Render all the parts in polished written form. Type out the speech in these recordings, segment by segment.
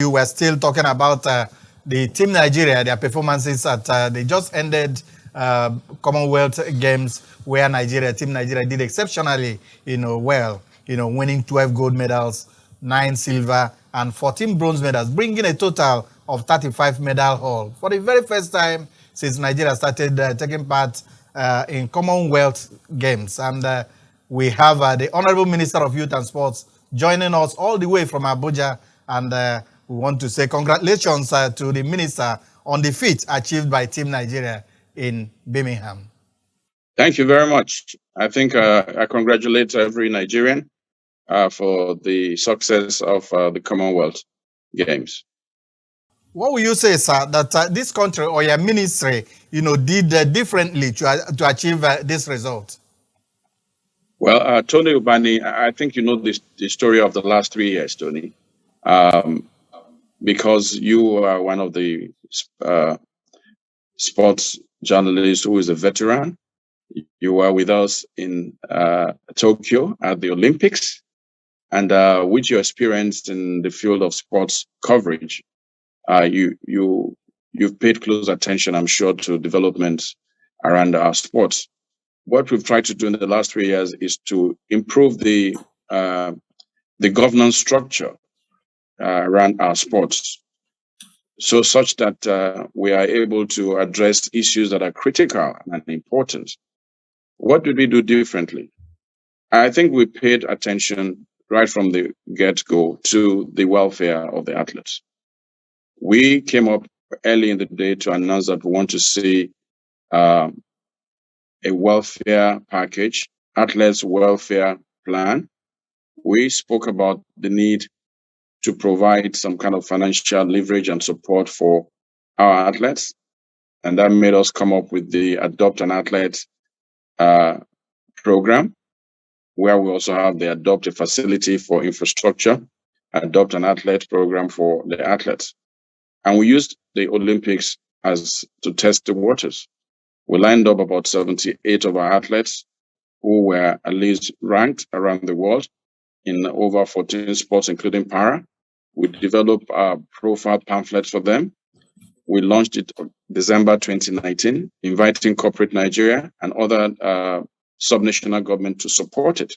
You were still talking about the Team Nigeria, their performances at they just ended Commonwealth Games where Team Nigeria did exceptionally, well, winning 12 gold medals, 9 silver, and 14 bronze medals, bringing a total of 35 medal haul for the very first time since Nigeria started taking part in Commonwealth Games. And we have the Honorable Minister of Youth and Sports joining us all the way from Abuja, and we want to say congratulations to the minister on the feat achieved by Team Nigeria in Birmingham. Thank you very much. I think I congratulate every Nigerian for the success of the Commonwealth Games. What will you say, sir, that this country or your ministry, did differently to achieve this result? Well, Tony Ubani, I think you know the story of the last 3 years, Tony, because you are one of the sports journalists who is a veteran. You were with us in Tokyo at the Olympics, and with your experience in the field of sports coverage, you've paid close attention, I'm sure, to developments around our sports. What we've tried to do in the last 3 years is to improve the governance structure around our sports, so such that we are able to address issues that are critical and important. What did we do differently? I think we paid attention right from the get-go to the welfare of the athletes. We came up early in the day to announce that we want to see a welfare package, athletes welfare plan. We spoke about the need to provide some kind of financial leverage and support for our athletes. And that made us come up with the Adopt an Athlete program, where we also have the Adopt a Facility for Infrastructure, Adopt an Athlete program for the athletes. And we used the Olympics as to test the waters. We lined up about 78 of our athletes who were at least ranked around the world in over 14 sports, including para. We developed profile pamphlets for them. We launched it December 2019, inviting corporate Nigeria and other subnational government to support it.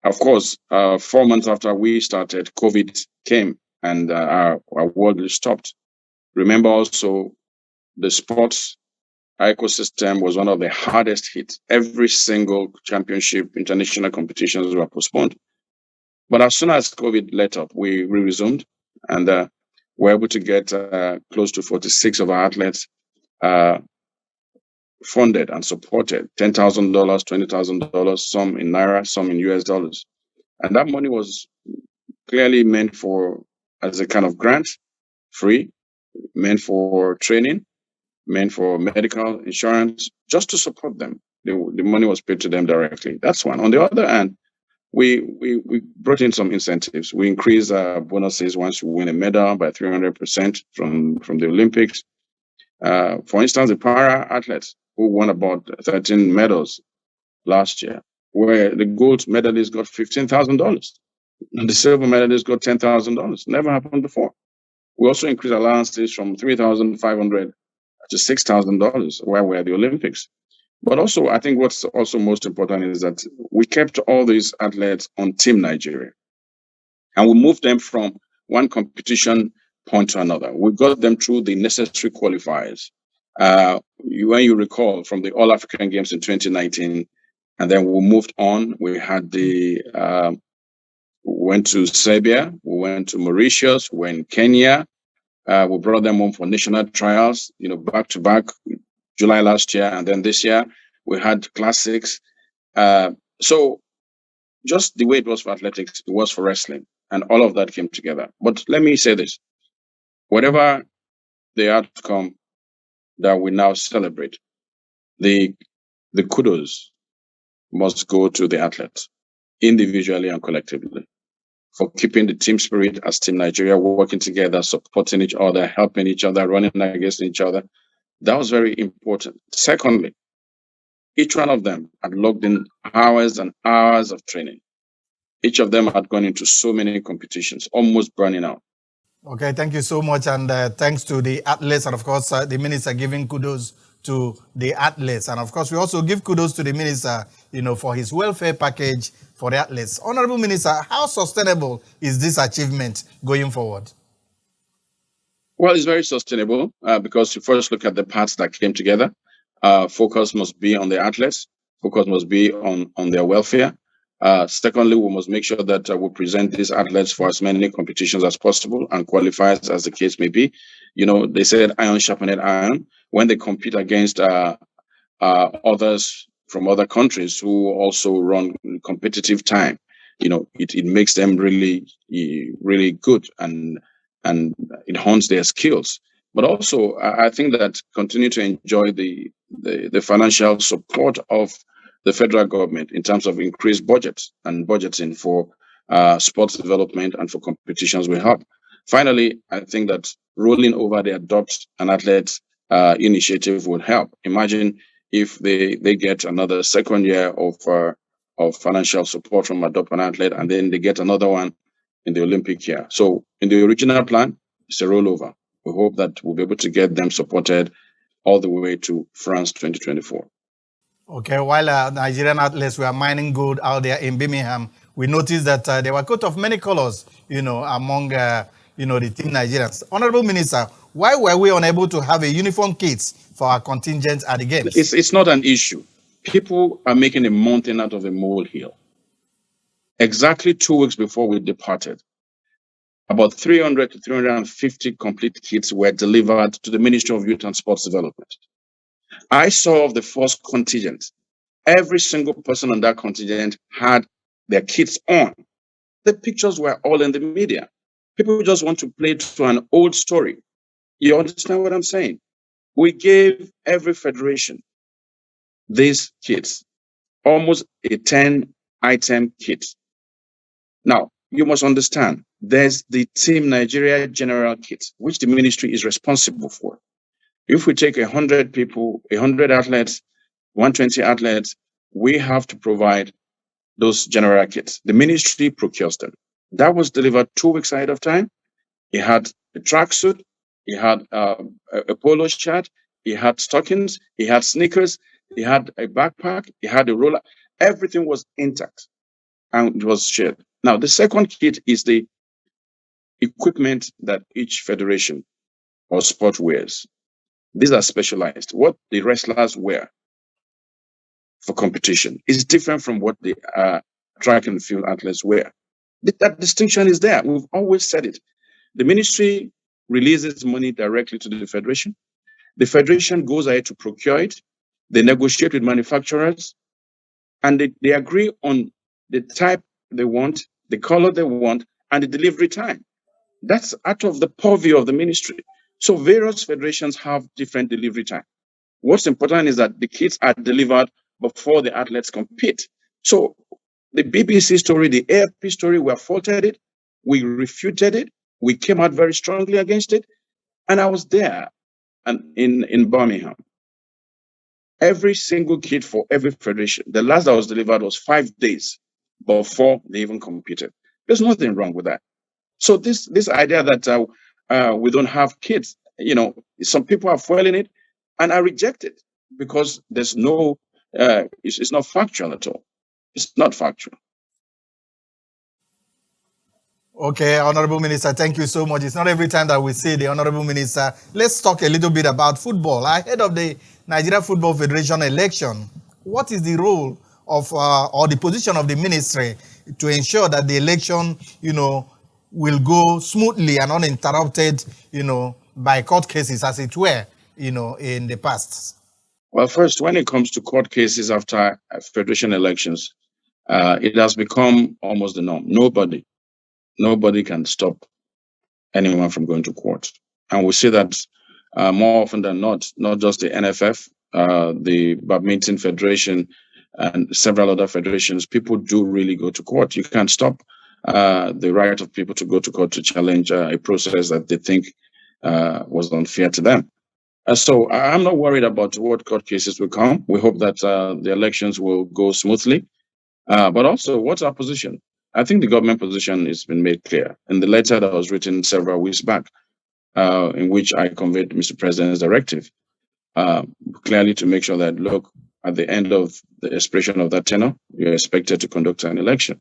Of course, 4 months after we started, COVID came and our world stopped. Remember also, the sports ecosystem was one of the hardest hit. Every single championship, international competitions were postponed. But as soon as COVID let up, we resumed, and we're able to get close to 46 of our athletes funded and supported, $10,000, $20,000, some in Naira, some in US dollars. And that money was clearly meant for, as a kind of grant, free, meant for training, meant for medical insurance, just to support them. The money was paid to them directly. That's one. On the other hand, we brought in some incentives. We increased bonuses once you win a medal by 300% from the Olympics. For instance, the para athletes who won about 13 medals last year, where the gold medalist got $15,000 and the silver medalist got $10,000. Never happened before. We also increased allowances from $3,500 to $6,000 where we're at the Olympics. But also, I think what's also most important is that we kept all these athletes on Team Nigeria, and we moved them from one competition point to another. We got them through the necessary qualifiers. When you recall, from the All African Games in 2019, and then we moved on. We had went to Serbia, we went to Mauritius, we went to Kenya. We brought them home for national trials, back to back, July last year, and then this year we had classics. So just the way it was for athletics, it was for wrestling, and all of that came together. But let me say this: whatever the outcome that we now celebrate, the kudos must go to the athletes, individually and collectively, for keeping the team spirit as Team Nigeria, working together, supporting each other, helping each other, running against each other. That was very important. Secondly, each one of them had logged in hours and hours of training. Each of them had gone into so many competitions, almost burning out. Okay, thank you so much, and thanks to the athletes, and of course, the minister giving kudos to the athletes, and of course, we also give kudos to the minister, for his welfare package for the athletes. Honorable Minister, how sustainable is this achievement going forward? Well, it's very sustainable because you first look at the parts that came together. Focus must be on the athletes. Focus must be on their welfare. Secondly, we must make sure that we present these athletes for as many competitions as possible and qualifiers as the case may be. They said iron sharpened iron. When they compete against others from other countries who also run competitive time, it makes them really, really good and it hones their skills. But also, I think that continue to enjoy the financial support of the federal government in terms of increased budgets and budgeting for sports development and for competitions will help. Finally, I think that rolling over the Adopt an Athlete initiative would help. Imagine if they get another second year of financial support from Adopt an Athlete, and then they get another one in the Olympic year. So in the original plan, it's a rollover. We hope that we'll be able to get them supported all the way to France 2024. Okay, while Nigerian athletes were mining gold out there in Birmingham, we noticed that there were coats of many colors, among, the team Nigerians. Honorable Minister, why were we unable to have a uniform kit for our contingent at the games? It's not an issue. People are making a mountain out of a molehill. Exactly 2 weeks before we departed, about 300 to 350 complete kits were delivered to the Ministry of Youth and Sports Development. I saw the first contingent. Every single person on that contingent had their kits on. The pictures were all in the media. People just want to play to an old story. You understand what I'm saying? We gave every federation these kits, almost a 10-item kit. Now, you must understand, there's the Team Nigeria General Kit, which the ministry is responsible for. If we take 100 people, 100 athletes, 120 athletes, we have to provide those general kits. The ministry procures them. That was delivered 2 weeks ahead of time. It had a tracksuit, it had a polo shirt, it had stockings, it had sneakers, it had a backpack, it had a roller. Everything was intact and it was shared. Now, the second kit is the equipment that each federation or sport wears. These are specialized. What the wrestlers wear for competition is different from what the track and field athletes wear. That distinction is there. We've always said it. The ministry releases money directly to the federation. The federation goes ahead to procure it. They negotiate with manufacturers, and they agree on the type they want, the color they want, and the delivery time. That's out of the purview of the ministry. So various federations have different delivery time. What's important is that the kits are delivered before the athletes compete. So the BBC story, the AFP story, we faulted it, we refuted it, we came out very strongly against it, and I was there and in Birmingham. Every single kit for every federation, the last that was delivered was 5 days before they even competed. There's nothing wrong with that. So this idea that we don't have kits, some people are foiling it, and I reject it because there's no, it's not factual at all. It's not factual. Okay, Honorable Minister, thank you so much. It's not every time that we see the Honorable Minister. Let's talk a little bit about football. Ahead of the Nigeria Football Federation election, what is the role of or the position of the ministry to ensure that the election, will go smoothly and uninterrupted, by court cases, as it were, in the past? Well, first, when it comes to court cases after federation elections, it has become almost the norm. Nobody can stop anyone from going to court. And we see that more often than not just the NFF, the Badminton Federation, and several other federations, people do really go to court. You can't stop the right of people to go to court to challenge a process that they think was unfair to them. So I'm not worried about what court cases will come. We hope that the elections will go smoothly. But also, what's our position? I think the government position has been made clear in the letter that was written several weeks back, in which I conveyed Mr. President's directive, clearly to make sure that, look, at the end of the expiration of that tenure, you're expected to conduct an election.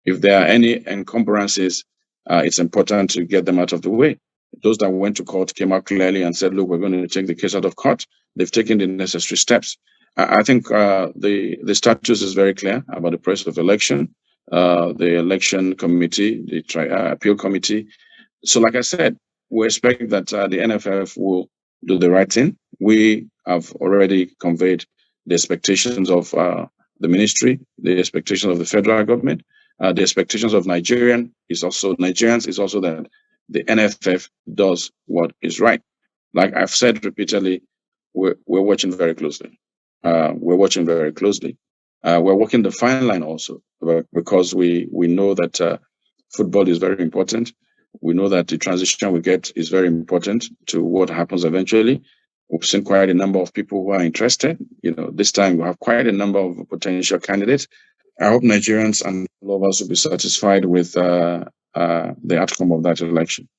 If there are any encumbrances, it's important to get them out of the way. Those that went to court came out clearly and said, look, we're going to take the case out of court. They've taken the necessary steps. I think the status is very clear about the process of election, the election committee, the appeal committee. So like I said, we expect that the NFF will do the right thing. We have already conveyed the expectations of the ministry, the expectations of the federal government, the expectations of Nigerians is also that the NFF does what is right. Like I've said repeatedly, we're watching very closely. We're watching very closely. We're walking the fine line also, because we know that football is very important. We know that the transition we get is very important to what happens eventually. We've seen quite a number of people who are interested. This time we have quite a number of potential candidates. I hope Nigerians and lovers will be satisfied with the outcome of that election.